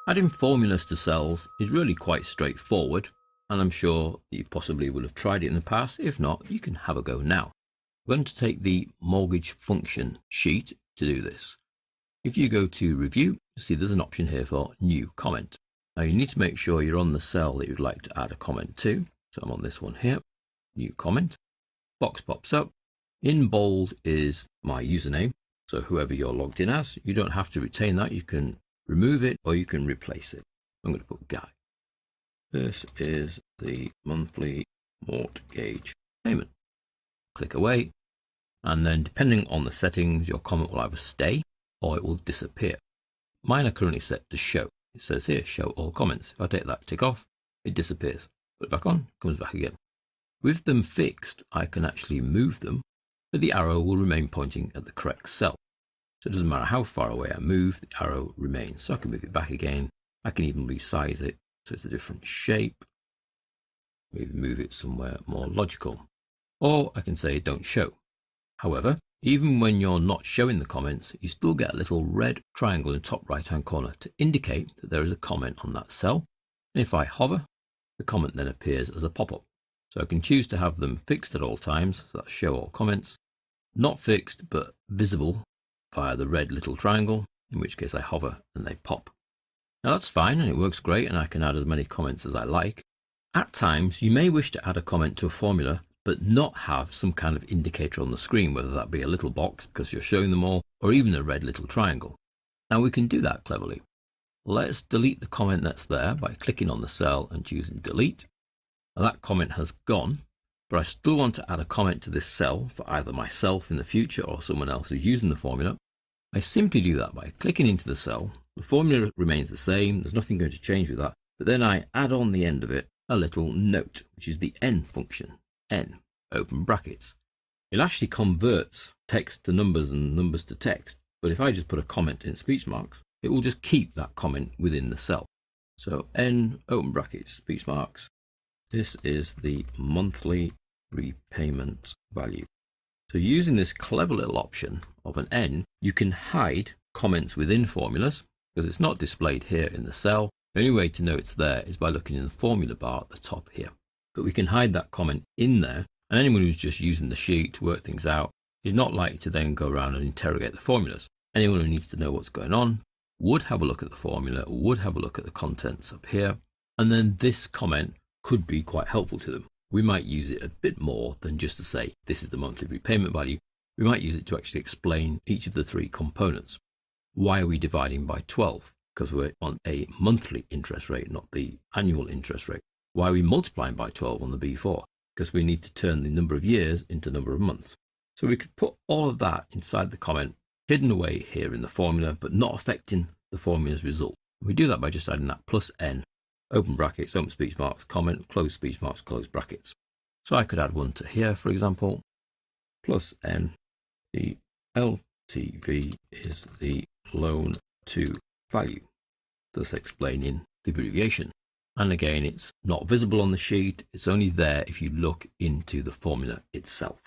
Adding formulas to cells is really quite straightforward, and I'm sure that you possibly will have tried it in the past. If not, you can have a go now. We're going to take the mortgage function sheet to do this. If you go to review, you see there's an option here for new comment. Now you need to make sure you're on the cell that you'd like to add a comment to. So I'm on this one here, new comment. Box pops up. In bold is my username. So whoever you're logged in as, you don't have to retain that. You can remove it or you can replace it. I'm going to put Guy. This is the monthly mortgage payment. Click away. And then depending on the settings, your comment will either stay or it will disappear. Mine are currently set to show. It says here, show all comments. If I take that tick off, it disappears. Put it back on, comes back again. With them fixed, I can actually move them, but the arrow will remain pointing at the correct cell. So it doesn't matter how far away I move, the arrow remains. So I can move it back again. I can even resize it so it's a different shape. Maybe move it somewhere more logical. Or I can say don't show. However, even when you're not showing the comments, you still get a little red triangle in the top right hand corner to indicate that there is a comment on that cell. And if I hover, the comment then appears as a pop-up. So I can choose to have them fixed at all times, so that's show all comments, not fixed but visible via the red little triangle, in which case I hover and they pop. Now that's fine and it works great and I can add as many comments as I like. At times you may wish to add a comment to a formula but not have some kind of indicator on the screen, whether that be a little box because you're showing them all, or even a red little triangle. Now we can do that cleverly. Let's delete the comment that's there by clicking on the cell and choosing delete. Now that comment has gone, but I still want to add a comment to this cell for either myself in the future or someone else who's using the formula. I simply do that by clicking into the cell. The formula remains the same, there's nothing going to change with that, but then I add on the end of it a little note, which is the n function. N, open brackets. It actually converts text to numbers and numbers to text, but if I just put a comment in speech marks, it will just keep that comment within the cell. So N, open brackets, speech marks. This is the monthly repayment value. So using this clever little option of an N, you can hide comments within formulas because it's not displayed here in the cell. The only way to know it's there is by looking in the formula bar at the top here. But we can hide that comment in there, and anyone who's just using the sheet to work things out is not likely to then go around and interrogate the formulas. Anyone who needs to know what's going on would have a look at the formula, would have a look at the contents up here, and then this comment could be quite helpful to them. We might use it a bit more than just to say this is the monthly repayment value. We might use it to actually explain each of the three components. Why are we dividing by 12? Because we're on a monthly interest rate, not the annual interest rate. Why are we multiplying by 12 on the B4? Because we need to turn the number of years into number of months. So we could put all of that inside the comment, hidden away here in the formula, but not affecting the formula's result. We do that by just adding that plus n, open brackets, open speech marks, comment, close speech marks, close brackets. So I could add one to here, for example, plus n, the LTV is the loan to value, thus explaining the abbreviation. And again, it's not visible on the sheet. It's only there if you look into the formula itself.